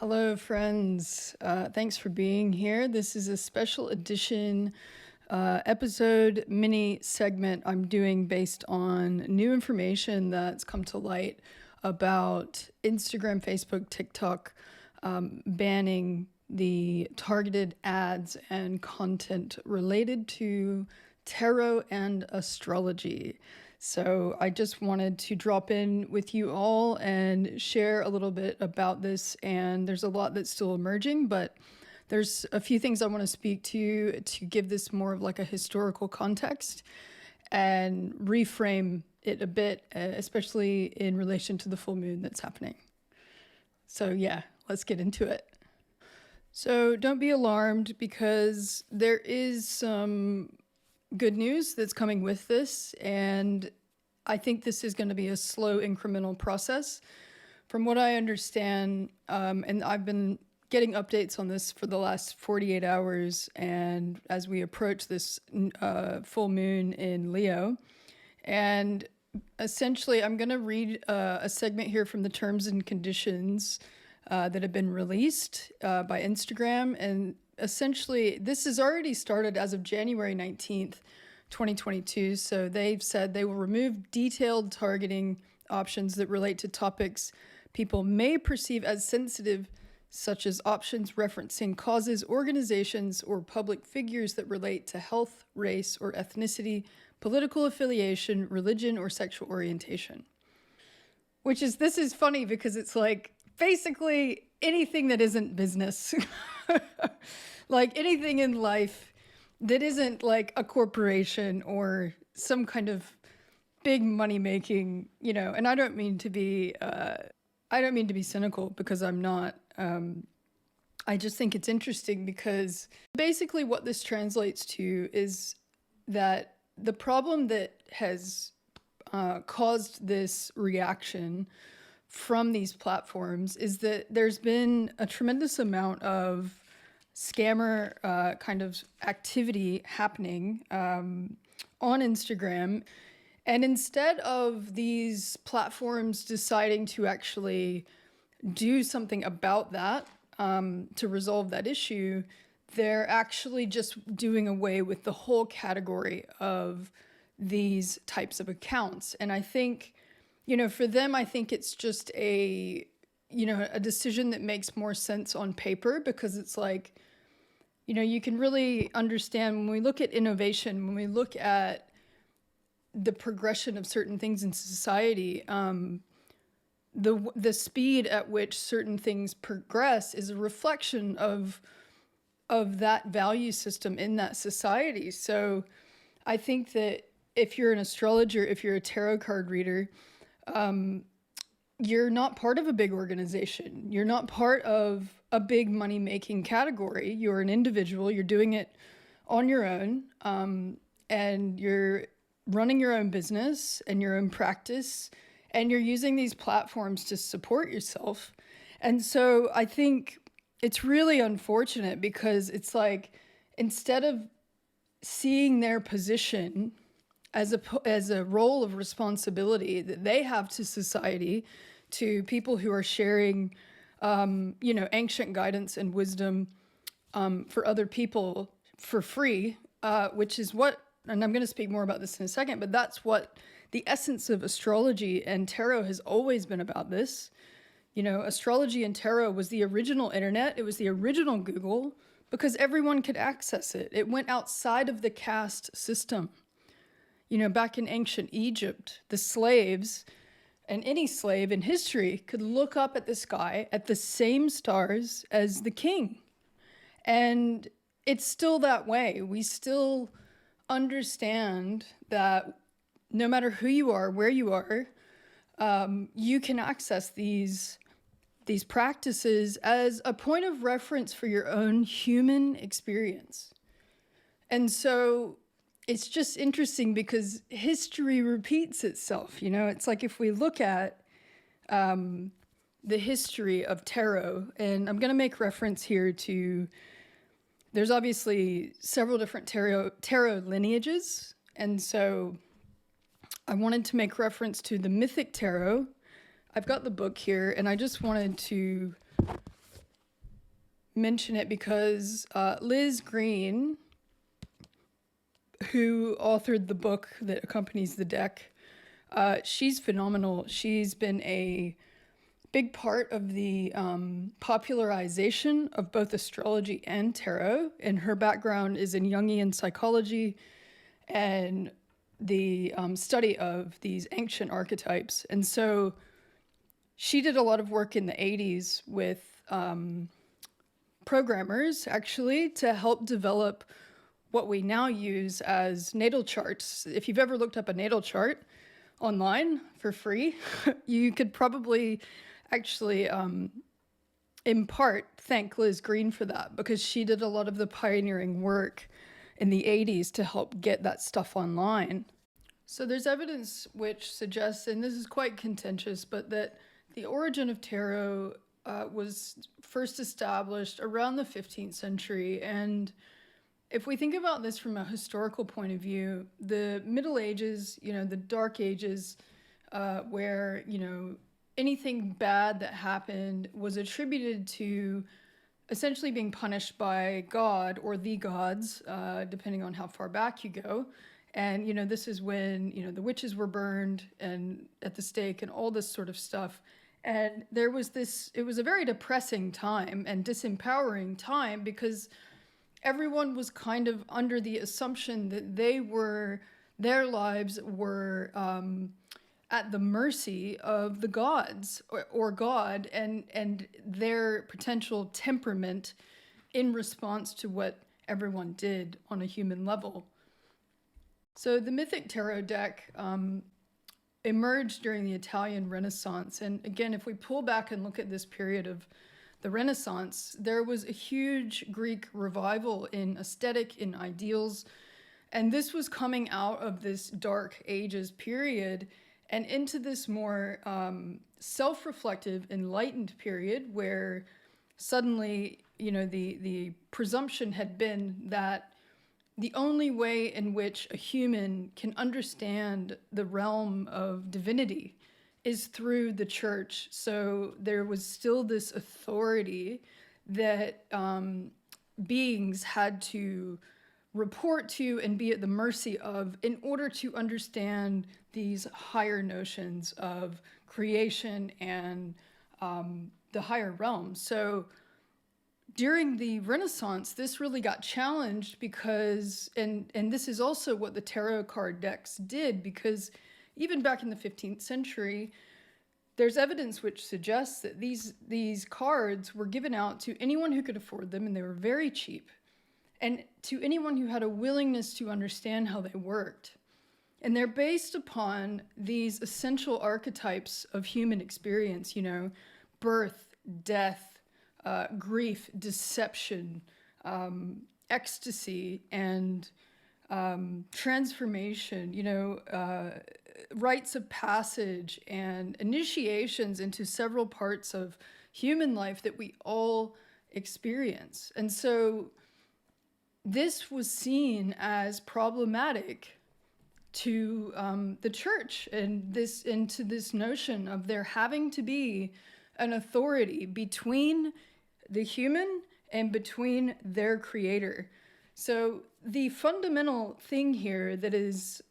Hello, friends. Thanks for being here. This is a special edition episode mini segment I'm doing based on new information that's come to light about Instagram, Facebook, TikTok banning the targeted ads and content related to tarot and astrology. So I just wanted to drop in with you all and share a little bit about this. And there's a lot that's still emerging, but there's a few things I want to speak to give this more of like a historical context and reframe it a bit, especially in relation to the full moon that's happening. So yeah, let's get into it. So don't be alarmed because there is some good news that's coming with this, and I think this is going to be a slow incremental process. From what I understand, and I've been getting updates on this for the last 48 hours, and as we approach this full moon in Leo, and essentially I'm going to read a segment here from the terms and conditions that have been released by Instagram. And essentially, this has already started as of January 19th, 2022. So they've said they will remove detailed targeting options that relate to topics people may perceive as sensitive, such as options referencing causes, organizations, or public figures that relate to health, race, or ethnicity, political affiliation, religion, or sexual orientation. This is funny because it's like basically anything that isn't business. Like anything in life that isn't like a corporation or some kind of big money making, and I don't mean to be cynical, because I'm not. I just think it's interesting because basically what this translates to is that the problem that has caused this reaction from these platforms is that there's been a tremendous amount of scammer kind of activity happening on Instagram. And instead of these platforms deciding to actually do something about that, to resolve that issue, they're actually just doing away with the whole category of these types of accounts. And I think, for them, I think it's just a decision that makes more sense on paper, because it's like, you can really understand when we look at innovation, when we look at the progression of certain things in society, the speed at which certain things progress is a reflection of that value system in that society. So I think that if you're an astrologer, if you're a tarot card reader, you're not part of a big organization. You're not part of a big money-making category. You're an individual. You're doing it on your own, and you're running your own business and your own practice, and you're using these platforms to support yourself. And so I think it's really unfortunate, because it's like, instead of seeing their position as a role of responsibility that they have to society, to people who are sharing, ancient guidance and wisdom for other people for free, which is what, and I'm going to speak more about this in a second, but that's what the essence of astrology and tarot has always been about. This, astrology and tarot was the original internet. It was the original Google, because everyone could access it. It went outside of the caste system. Back in ancient Egypt, the slaves, and any slave in history, could look up at the sky at the same stars as the king. And it's still that way. We still understand that no matter who you are, where you are, you can access these practices as a point of reference for your own human experience. And so it's just interesting because history repeats itself. It's like, if we look at the history of tarot, and I'm going to make reference here to, there's obviously several different tarot lineages. And so I wanted to make reference to the Mythic Tarot. I've got the book here, and I just wanted to mention it because Liz Green, who authored the book that accompanies the deck, she's phenomenal. She's been a big part of the popularization of both astrology and tarot, and her background is in Jungian psychology and the study of these ancient archetypes. And so she did a lot of work in the 80s with programmers, actually, to help develop what we now use as natal charts. If you've ever looked up a natal chart online for free, you could probably actually, in part, thank Liz Green for that, because she did a lot of the pioneering work in the 80s to help get that stuff online. So there's evidence which suggests, and this is quite contentious, but that the origin of tarot was first established around the 15th century. And if we think about this from a historical point of view, the Middle Ages, the Dark Ages, where, anything bad that happened was attributed to essentially being punished by God or the gods, depending on how far back you go. And, this is when, the witches were burned and at the stake and all this sort of stuff. And there was it was a very depressing time and disempowering time, because everyone was kind of under the assumption that their lives were at the mercy of the gods or God and their potential temperament in response to what everyone did on a human level. So the Mythic Tarot deck emerged during the Italian Renaissance. And again, if we pull back and look at this period of the Renaissance, there was a huge Greek revival in aesthetic, in ideals. And this was coming out of this Dark Ages period and into this more self-reflective, enlightened period where suddenly, the presumption had been that the only way in which a human can understand the realm of divinity is through the church. So there was still this authority that beings had to report to and be at the mercy of in order to understand these higher notions of creation and the higher realms. So during the Renaissance, this really got challenged because, and this is also what the tarot card decks did, because even back in the 15th century, there's evidence which suggests that these cards were given out to anyone who could afford them, and they were very cheap, and to anyone who had a willingness to understand how they worked. And they're based upon these essential archetypes of human experience, birth, death, grief, deception, ecstasy, and transformation, rites of passage and initiations into several parts of human life that we all experience. And so this was seen as problematic to the church, and into this notion of there having to be an authority between the human and between their creator. So the fundamental thing here that is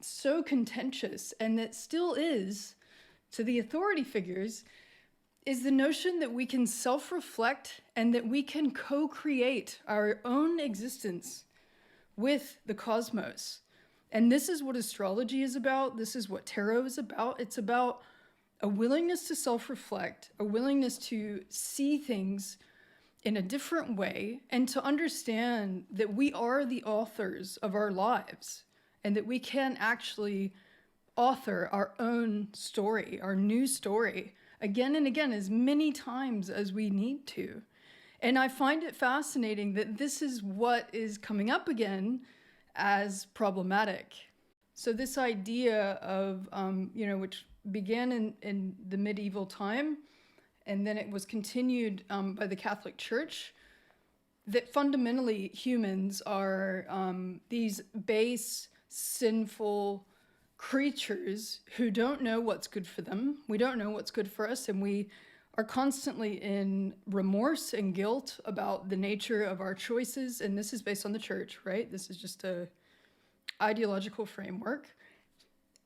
so contentious, and that still is to the authority figures, is the notion that we can self-reflect and that we can co-create our own existence with the cosmos. And this is what astrology is about. This is what tarot is about. It's about a willingness to self-reflect, a willingness to see things in a different way, and to understand that we are the authors of our lives, and that we can actually author our own story, our new story, again and again, as many times as we need to. And I find it fascinating that this is what is coming up again as problematic. So this idea of, which began in the medieval time, and then it was continued by the Catholic Church, that fundamentally humans are these base, sinful creatures who don't know what's good for them. We don't know what's good for us, and we are constantly in remorse and guilt about the nature of our choices. And this is based on the church, right? This is just a ideological framework.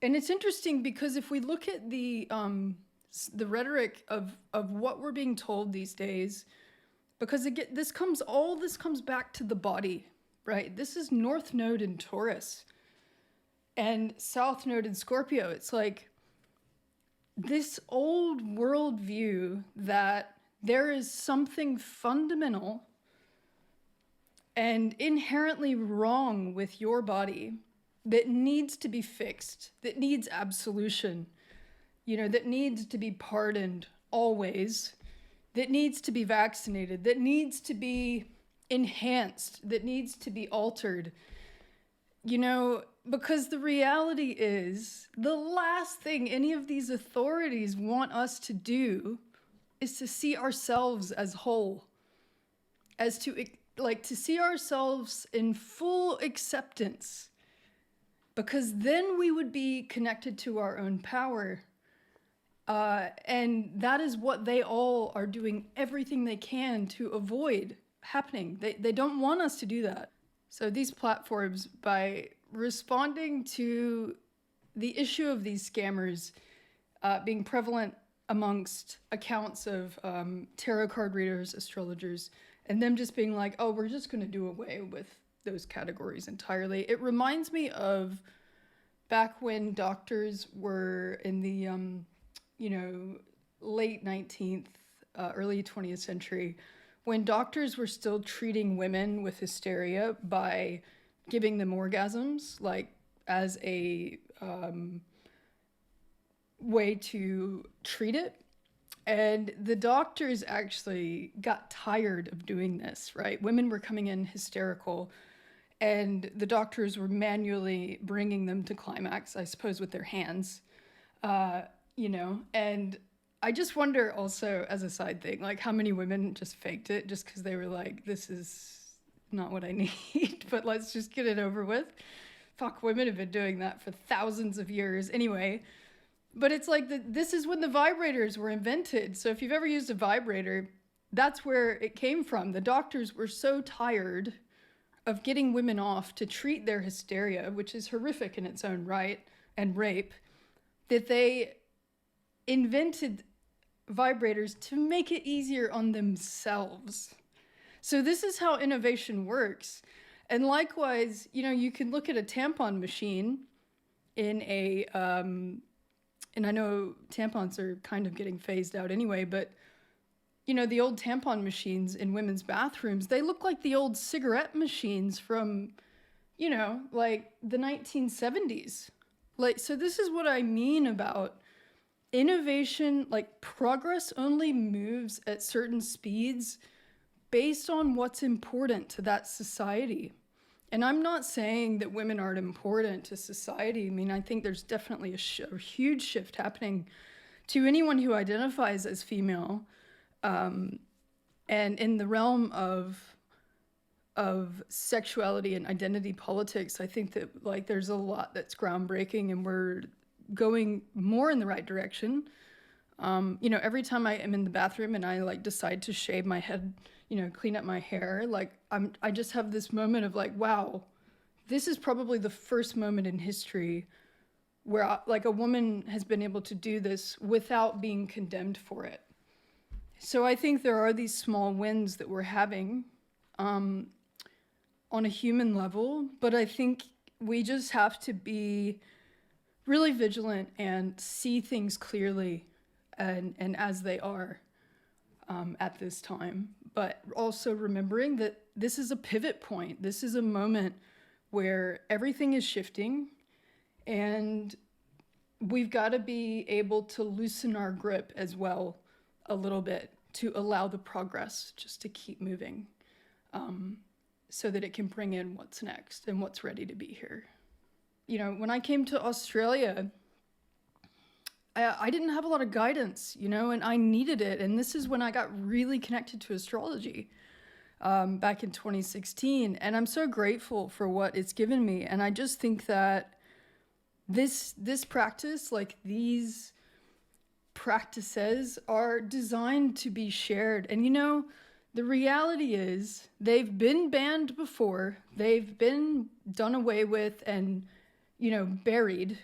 And it's interesting because if we look at the rhetoric of what we're being told these days, because again, this comes back to the body, right? This is North Node in Taurus and South Node in Scorpio. It's like this old worldview that there is something fundamental and inherently wrong with your body that needs to be fixed, that needs absolution, that needs to be pardoned always, that needs to be vaccinated, that needs to be enhanced, that needs to be altered. Because the reality is the last thing any of these authorities want us to do is to see ourselves as whole, as to see ourselves in full acceptance, because then we would be connected to our own power. And that is what they all are doing everything they can to avoid happening. They don't want us to do that. So these platforms, by responding to the issue of these scammers being prevalent amongst accounts of tarot card readers, astrologers, and them just being like, oh, we're just going to do away with those categories entirely. It reminds me of back when doctors were in the, late 19th, early 20th century, when doctors were still treating women with hysteria by giving them orgasms, like as a way to treat it. And the doctors actually got tired of doing this, right? Women were coming in hysterical, and the doctors were manually bringing them to climax, I suppose, with their hands, and I just wonder also, as a side thing, like how many women just faked it just because they were like, this is not what I need, but let's just get it over with. Fuck, women have been doing that for thousands of years anyway. But it's like, this is when the vibrators were invented. So if you've ever used a vibrator, that's where it came from. The doctors were so tired of getting women off to treat their hysteria, which is horrific in its own right, and rape, that they invented vibrators to make it easier on themselves. So this is how innovation works. And likewise, you can look at a tampon machine in a, and I know tampons are kind of getting phased out anyway, but the old tampon machines in women's bathrooms, they look like the old cigarette machines from, like the 1970s. So this is what I mean about innovation. Like, progress only moves at certain speeds based on what's important to that society. And I'm not saying that women aren't important to society. I mean, I think there's definitely a huge shift happening to anyone who identifies as female. And in the realm of sexuality and identity politics, I think that there's a lot that's groundbreaking, and we're going more in the right direction. Every time I am in the bathroom and I decide to shave my head, clean up my hair, I just have this moment of wow, this is probably the first moment in history where a woman has been able to do this without being condemned for it. So I think there are these small wins that we're having on a human level, but I think we just have to be really vigilant and see things clearly and as they are at this time. But also remembering that this is a pivot point. This is a moment where everything is shifting, and we've got to be able to loosen our grip as well a little bit to allow the progress just to keep moving, so that it can bring in what's next and what's ready to be here. When I came to Australia, I didn't have a lot of guidance, and I needed it. And this is when I got really connected to astrology back in 2016. And I'm so grateful for what it's given me. And I just think that this practice, these practices are designed to be shared. And the reality is they've been banned before, they've been done away with and, buried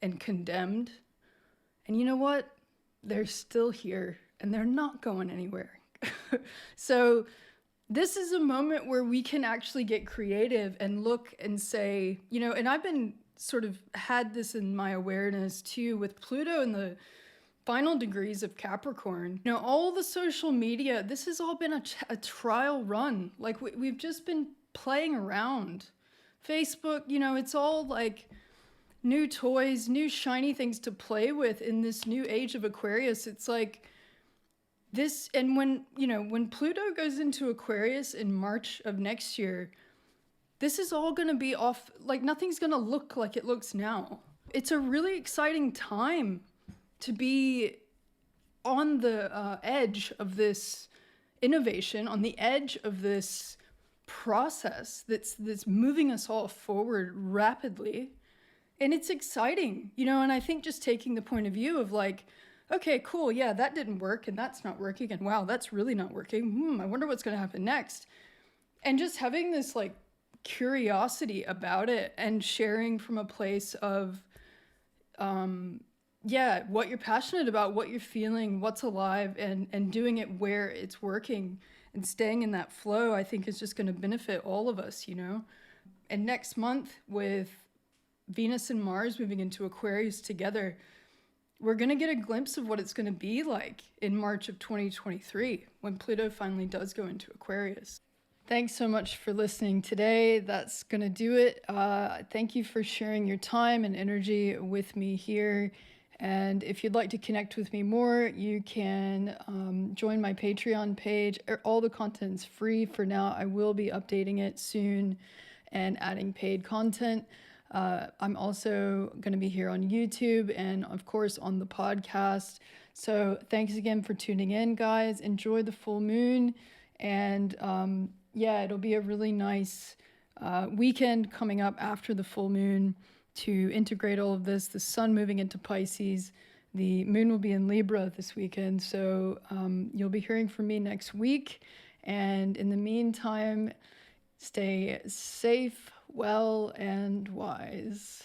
and condemned. And you know what? They're still here and they're not going anywhere. So this is a moment where we can actually get creative and look and say, and I've been sort of had this in my awareness too with Pluto in the final degrees of Capricorn. All the social media, this has all been a trial run. Like we've just been playing around. Facebook, it's all like new toys, new shiny things to play with in this new age of Aquarius. It's like this, and when Pluto goes into Aquarius in March of next year, this is all going to be off, like nothing's going to look like it looks now. It's a really exciting time to be on the edge of this innovation, on the edge of this process that's moving us all forward rapidly. And it's exciting, and I think just taking the point of view of like, okay, cool, yeah, that didn't work and that's not working, and wow, that's really not working. I wonder what's going to happen next. And just having this like curiosity about it and sharing from a place of, what you're passionate about, what you're feeling, what's alive, and doing it where it's working and staying in that flow, I think is just going to benefit all of us, And next month with Venus and Mars moving into Aquarius together, we're going to get a glimpse of what it's going to be like in March of 2023 when Pluto finally does go into Aquarius. Thanks so much for listening today. That's going to do it. Thank you for sharing your time and energy with me here. And if you'd like to connect with me more, you can join my Patreon page. All the content's free for now. I will be updating it soon and adding paid content. I'm also going to be here on YouTube and, of course, on the podcast. So thanks again for tuning in, guys. Enjoy the full moon. And it'll be a really nice weekend coming up after the full moon to integrate all of this. The sun moving into Pisces. The moon will be in Libra this weekend. So you'll be hearing from me next week. And in the meantime, stay safe, well, and wise.